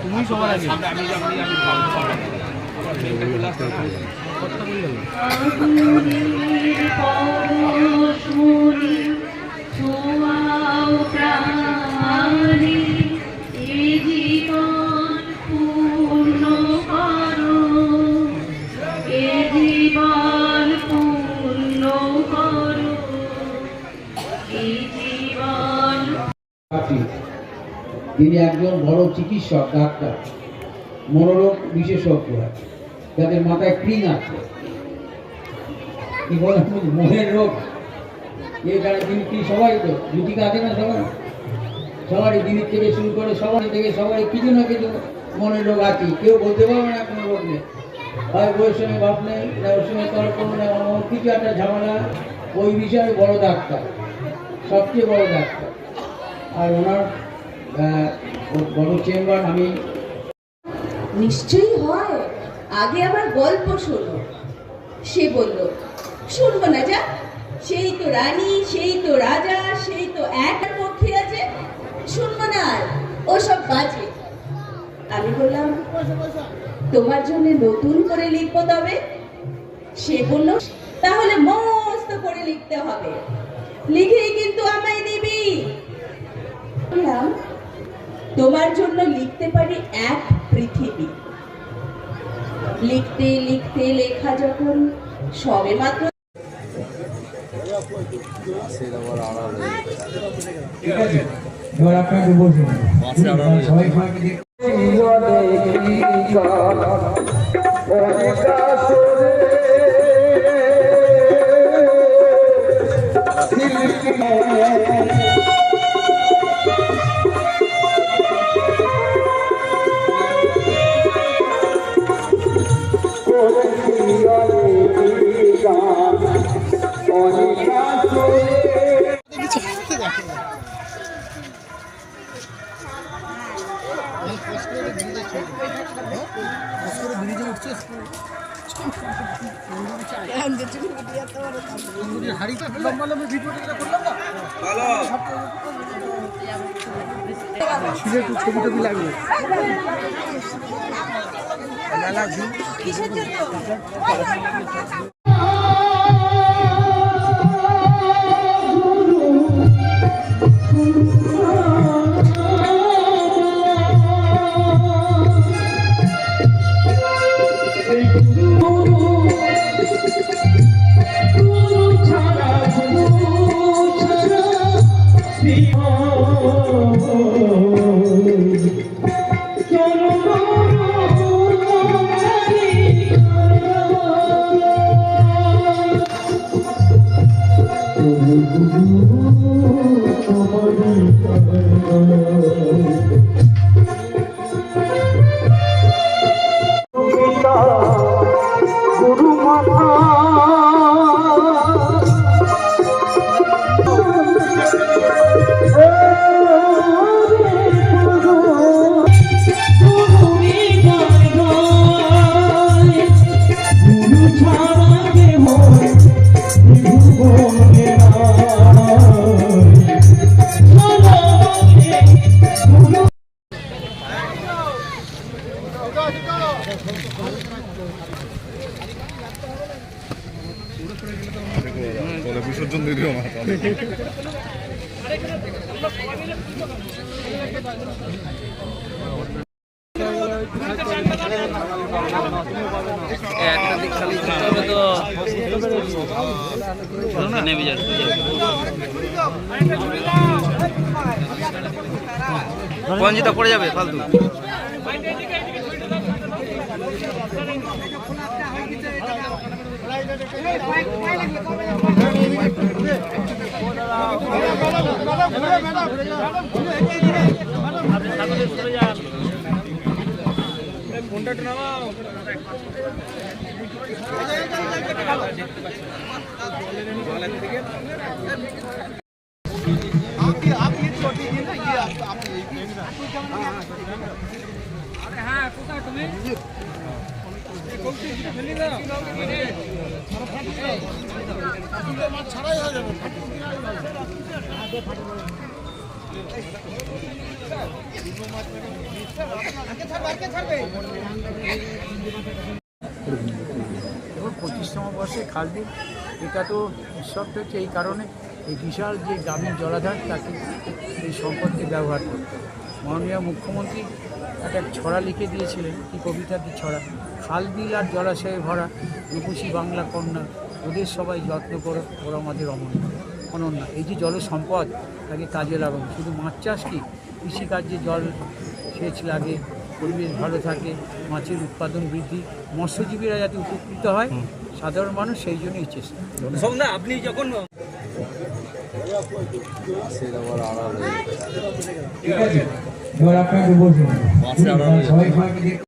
তুমি সবার আগে তিনি একজন বড় চিকিৎসক, ডাক্তার, মনোরোগ বিশেষজ্ঞ, যাদের মাথায় ক্রিং আছে, কি বলে মনের রোগ, এখানে তিনি কি সবাই তো জুতিকা আছে না, সবারই দিনের থেকে শুরু করে সবারই কিছু না কিছু মনের রোগ আছে, কেউ বলতে পারবে না কোনো রোগ নেই, হয় বইয়ের সঙ্গে ভাব নেই, ওর সঙ্গে তর্ক নেই, অন্য কিছু একটা ঝামেলা, ওই বিষয়ে বড় ডাক্তার, সবচেয়ে বড় ডাক্তার। আর ওনার বড় চেম্বার আমি নিশ্চয়ই হয়। আগে আমার গল্প শোনো। সে বলল, শুনবো না যা, সেই তো রানী, সেই তো রাজা, সেই তো একের পক্ষে আছে, শুনবো না আর, ও সব বাজে। আমি বললাম, তোমার জন্য নতুন করে লিখবো তবে? সে বলল, তাহলে মস্ত করে লিখতে হবে, লিখেই কিন্তু আমায় দিবি। বললাম, তোমার জন্য লিখতে পারি এক পৃথিবী। লিখতে লিখতে লেখা যখন সবে মাত্র ছবি টবি লাগবে। বিসর্জন দিয়ে দিও না। একটা দিক খালি হবে তো নেমে যাবে। পঞ্জিতা পড়ে যাবে ফালতু। हाँ, এবং 25তম বর্ষে খালবিল এটা তো উৎসবটা হচ্ছে এই কারণে এই বিশাল যে গ্রামীণ জলাধার তাকে এই সম্পদকে ব্যবহার করতে মাননীয় মুখ্যমন্ত্রী একটা ছড়া লিখে দিয়েছিলেন, কি কবিতার ছড়া, খালবিল আর জলাশয়ে ভরা রূপসী বাংলা কন্যা, ওদের সবাই যত্ন করো, ওরা আমাদের অনন্য। এই যে জল সম্পদ তাকে কাজে লাগানো, শুধু মাছ চাষ কি, কৃষিকার্যে জল সেচ লাগে, পরিবেশ ভালো থাকে, মাছের উৎপাদন বৃদ্ধি, মৎস্যজীবীরা যাতে উপকৃত হয়, সাধারণ মানুষ সেই জন্যই চেষ্টা। আপনি যখন ঠিক আছে, এবার আপনাকে বলবো সবাই সবাইকে